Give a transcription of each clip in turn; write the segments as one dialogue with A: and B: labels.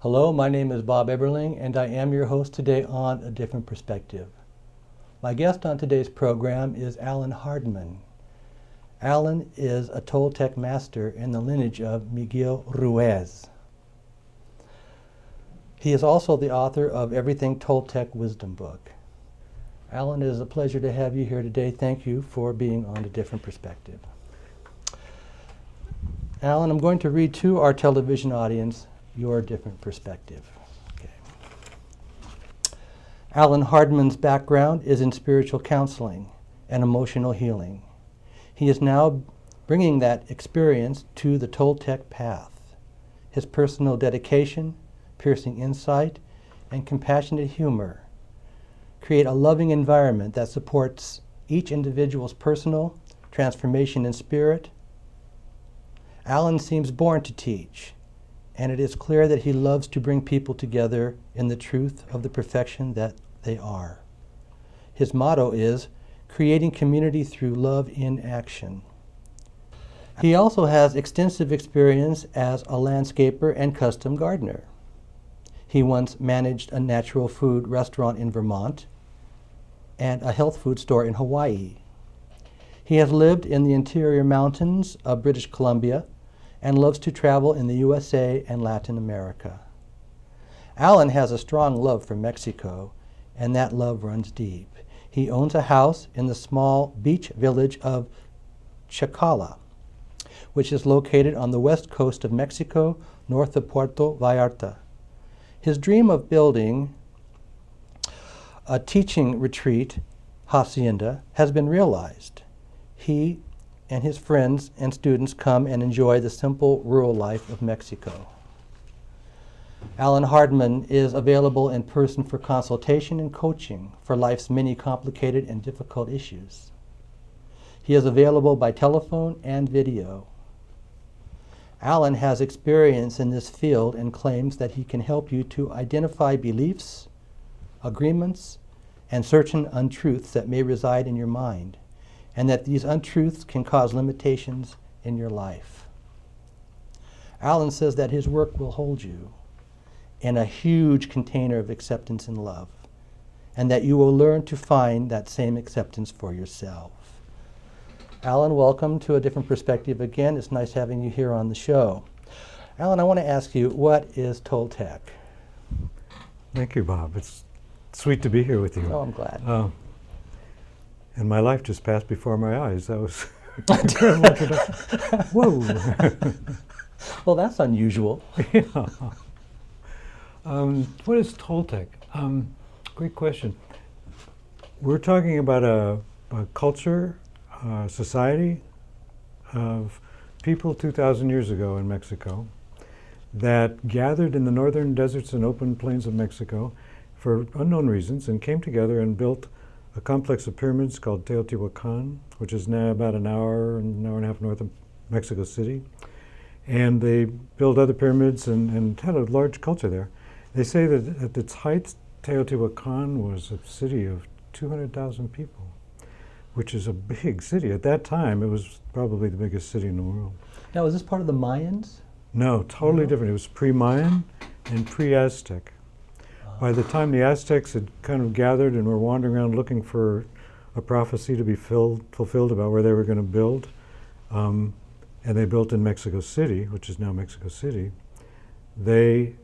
A: Hello, my name is Bob Eberling, and I am your host today on A Different Perspective. My guest on today's program is Allan Hardman. Allan is a Toltec master in the lineage of Miguel Ruiz. He is also the author of Everything Toltec Wisdom Book. Allan, it is a pleasure to have you here today. Thank you for being on A Different Perspective. Allan, I'm going to read to our television audience your different perspective. Okay. Allan Hardman's background is in spiritual counseling and emotional healing. He is now bringing that experience to the Toltec path. His personal dedication, piercing insight, and compassionate humor create a loving environment that supports each individual's personal transformation in spirit. Allan seems born to teach, and it is clear that he loves to bring people together in the truth of the perfection that they are. His motto is, creating community through love in action. He also has extensive experience as a landscaper and custom gardener. He once managed a natural food restaurant in Vermont and a health food store in Hawaii. He has lived in the interior mountains of British Columbia and loves to travel in the USA and Latin America. Allan has a strong love for Mexico, and that love runs deep. He owns a house in the small beach village of Chacala, which is located on the west coast of Mexico, north of Puerto Vallarta. His dream of building a teaching retreat hacienda has been realized. He and his friends and students come and enjoy the simple rural life of Mexico. Allan Hardman is available in person for consultation and coaching for life's many complicated and difficult issues. He is available by telephone and video. Allan has experience in this field and claims that he can help you to identify beliefs, agreements, and certain untruths that may reside in your mind, and that these untruths can cause limitations in your life. Allan says that his work will hold you in a huge container of acceptance and love, and that you will learn to find that same acceptance for yourself. Allan, welcome to A Different Perspective again. It's nice having you here on the show. Allan, I want to ask you, what is Toltec?
B: Thank you, Bob. It's sweet to be here with you.
A: Oh, I'm glad.
B: And my life just passed before my eyes. That was an incredible introduction. Whoa.
A: Well, that's unusual.
B: Yeah. What is Toltec? Great question. We're talking about a culture, society of people 2,000 years ago in Mexico that gathered in the northern deserts and open plains of Mexico for unknown reasons and came together and built a complex of pyramids called Teotihuacn, which is now about an hour and a half north of Mexico City. And they built other pyramids and had a large culture there. They say that at its height, Teotihuacn was a city of 200,000 people, which is a big city. At that time, it was probably the biggest city in the world.
A: Now, is this part of the Mayans?
B: No, totally different. It was pre-Mayan and pre-Aztec. By the time the Aztecs had kind of gathered and were wandering around looking for a prophecy to be fulfilled about where they were going to build, and they built in Mexico City, which is now Mexico City, they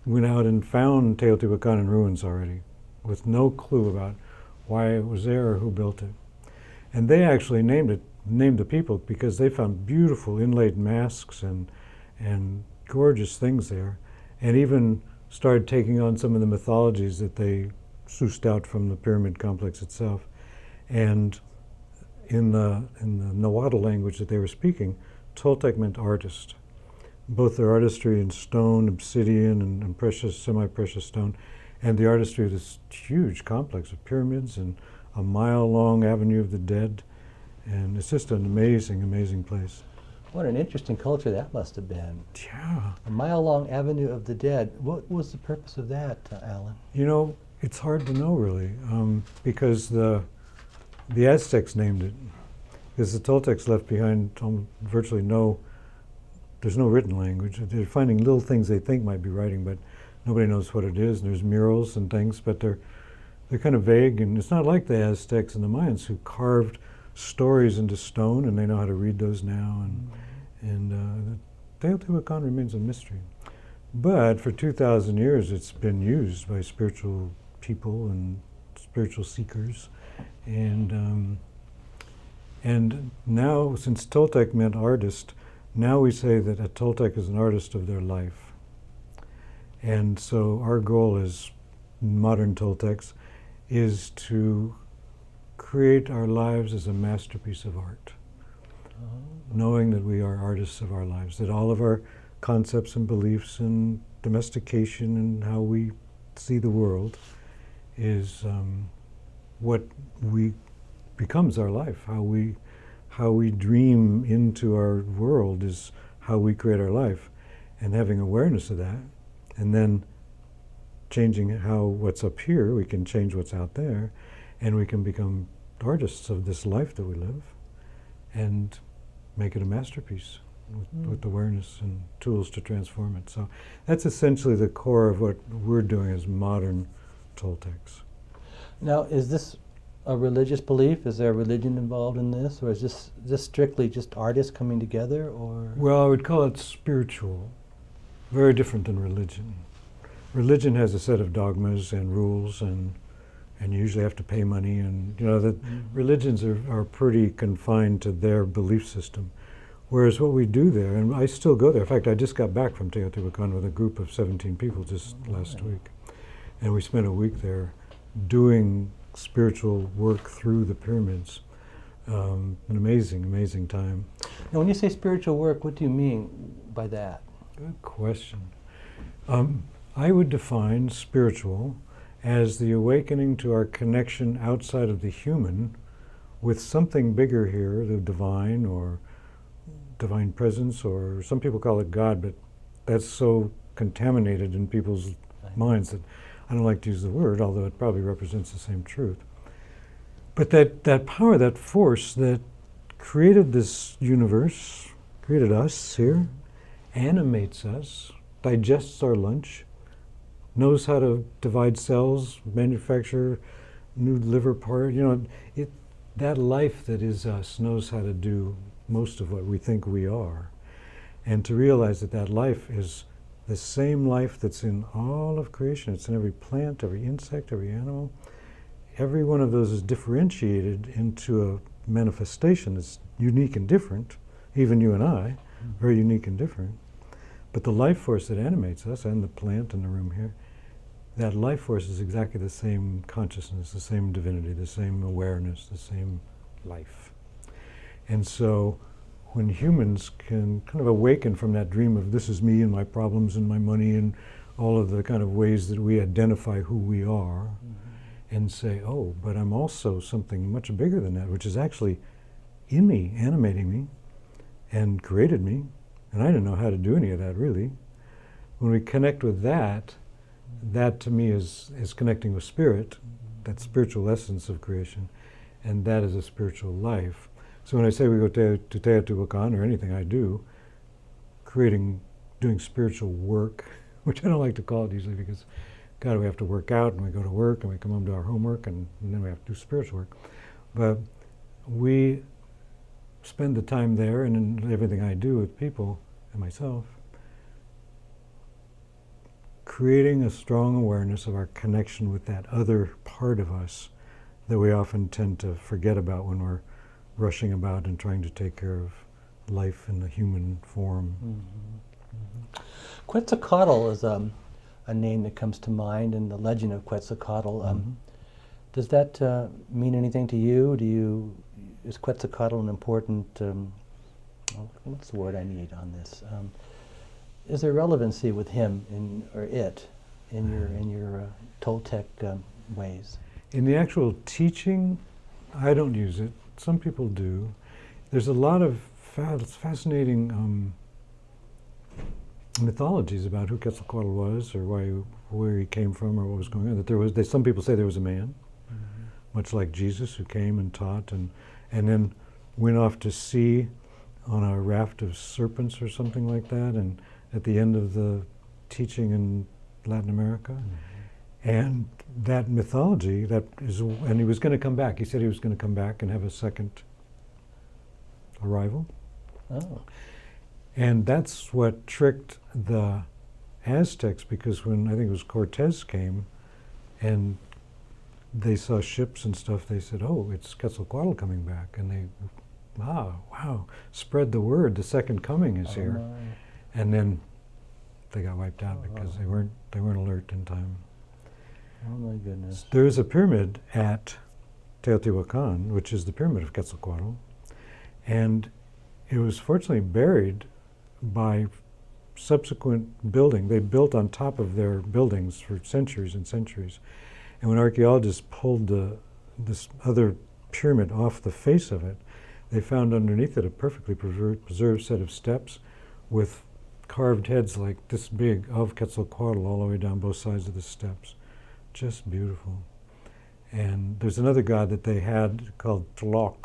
B: went out and found Teotihuacan in ruins already, with no clue about why it was there or who built it. And they actually named the people because they found beautiful inlaid masks and gorgeous things there, and even started taking on some of the mythologies that they sourced out from the pyramid complex itself. And in the Nahuatl language that they were speaking, Toltec meant artist. Both their artistry in stone, obsidian, and precious, semi-precious stone, and the artistry of this huge complex of pyramids and a mile-long Avenue of the Dead. And it's just an amazing, amazing place.
A: What an interesting culture that must have been.
B: Yeah.
A: A mile-long Avenue of the Dead. What was the purpose of that, Allan?
B: You know, it's hard to know really, because the Aztecs named it, because the Toltecs left behind virtually no there's no written language. They're finding little things they think might be writing, but nobody knows what it is. And there's murals and things, but they're kind of vague, and it's not like the Aztecs and the Mayans who carved stories into stone, and they know how to read those now. And Teotihuacn remains a mystery. But for 2,000 years, it's been used by spiritual people and spiritual seekers. And now, since Toltec meant artist, now we say that a Toltec is an artist of their life. And so our goal as modern Toltecs is to create our lives as a masterpiece of art, knowing that we are artists of our lives, that all of our concepts and beliefs and domestication and how we see the world is what we becomes our life. How we dream into our world is how we create our life, and having awareness of that, and then changing how what's up here, we can change what's out there, and we can become artists of this life that we live and make it a masterpiece with awareness and tools to transform it. So that's essentially the core of what we're doing as modern Toltecs.
A: Now, is this a religious belief? Is there a religion involved in this? Or is this strictly just artists coming together? Or?
B: Well, I would call it spiritual, very different than religion. Religion has a set of dogmas and rules, and you usually have to pay money, and religions are pretty confined to their belief system. Whereas what we do there, and I still go there. In fact, I just got back from Teotihuacn with a group of 17 people just last week. And we spent a week there doing spiritual work through the pyramids. An amazing, amazing time.
A: Now, when you say spiritual work, what do you mean by that?
B: Good question. I would define spiritual as the awakening to our connection outside of the human with something bigger here, the divine or divine presence, or some people call it God, but that's so contaminated in people's minds that I don't like to use the word, although it probably represents the same truth. But that power, that force that created this universe, created us here, animates us, digests our lunch, knows how to divide cells, manufacture new liver part. That life that is us knows how to do most of what we think we are. And to realize that life is the same life that's in all of creation. It's in every plant, every insect, every animal. Every one of those is differentiated into a manifestation that's unique and different, even you and I, very unique and different. But the life force that animates us, and the plant in the room here, that life force is exactly the same consciousness, the same divinity, the same awareness, the same life. And so when humans can kind of awaken from that dream of this is me and my problems and my money and all of the kind of ways that we identify who we are, and say, oh, but I'm also something much bigger than that, which is actually in me, animating me, and created me, and I didn't know how to do any of that really. When we connect with that to me is connecting with spirit, that spiritual essence of creation, and that is a spiritual life. So when I say we go to Teotihuacn, or anything I do, doing spiritual work, which I don't like to call it usually because, God, we have to work out, and we go to work, and we come home to our homework, and then we have to do spiritual work. But we spend the time there, and in everything I do with people and myself, creating a strong awareness of our connection with that other part of us that we often tend to forget about when we're rushing about and trying to take care of life in the human form.
A: Quetzalcoatl is a name that comes to mind in the legend of Quetzalcoatl. Does that mean anything to you? Is Quetzalcoatl an important, what's the word I need on this? Is there relevancy with him in your Toltec ways?
B: In the actual teaching, I don't use it. Some people do. There's a lot of fascinating mythologies about who Quetzalcoatl was, or where he came from, or what was going on. That some people say there was a man, much like Jesus, who came and taught, and then went off to sea on a raft of serpents or something like that, and at the end of the teaching in Latin America. And that mythology, and he was going to come back. He said he was going to come back and have a second arrival.
A: Oh.
B: And that's what tricked the Aztecs, because when I think it was Cortez came and they saw ships and stuff, they said, oh, it's Quetzalcoatl coming back. And they, wow, spread the word, the second coming is here.
A: My.
B: And then they got wiped out because they weren't alert in time.
A: Oh my goodness.
B: There is a pyramid at Teotihuacn, which is the pyramid of Quetzalcoatl, and it was fortunately buried by subsequent building. They built on top of their buildings for centuries and centuries. And when archaeologists pulled this other pyramid off the face of it, they found underneath it a perfectly preserved set of steps with carved heads like this big of Quetzalcoatl all the way down both sides of the steps. Just beautiful. And there's another god that they had called Tlaloc,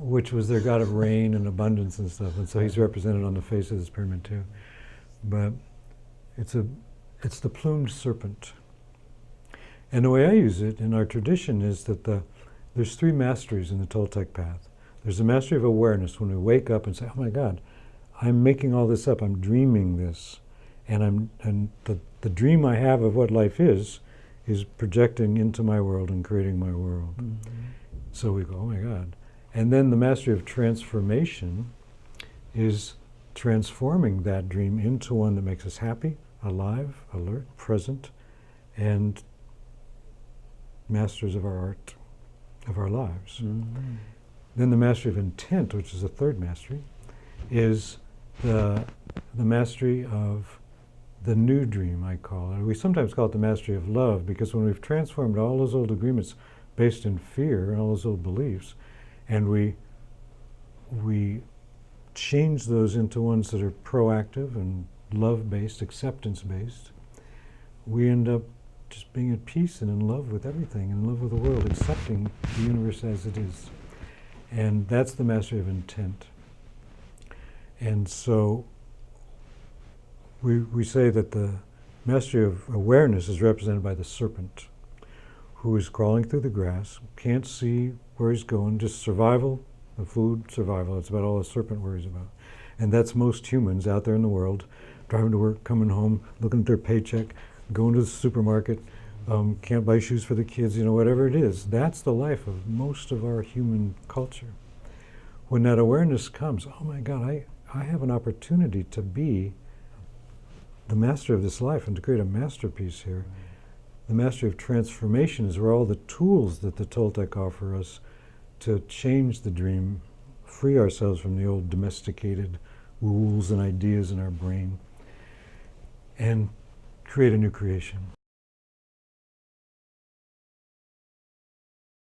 B: which was their god of rain and abundance and stuff. And so he's represented on the face of this pyramid too. But it's the Plumed Serpent. And the way I use it in our tradition is that there's three masteries in the Toltec path. There's the mastery of awareness, when we wake up and say, oh my God, I'm making all this up, I'm dreaming this. And the dream I have of what life is projecting into my world and creating my world. Mm-hmm. So we go, oh my God. And then the mastery of transformation is transforming that dream into one that makes us happy, alive, alert, present, and masters of our art, of our lives. Mm-hmm. Then the mastery of intent, which is the third mastery, is the mastery of the new dream, I call it. We sometimes call it the mastery of love, because when we've transformed all those old agreements based in fear and all those old beliefs, and we change those into ones that are proactive and love-based, acceptance-based, we end up just being at peace and in love with everything, in love with the world, accepting the universe as it is. And that's the mastery of intent. And so we say that the mastery of awareness is represented by the serpent, who is crawling through the grass, can't see where he's going, just survival, the food, survival. It's about all the serpent worries about. And that's most humans out there in the world, driving to work, coming home, looking at their paycheck, going to the supermarket, can't buy shoes for the kids, whatever it is. That's the life of most of our human culture. When that awareness comes, oh my God, I have an opportunity to be the master of this life and to create a masterpiece here. The mastery of transformation is where all the tools that the Toltec offer us to change the dream, free ourselves from the old domesticated rules and ideas in our brain, and create a new creation.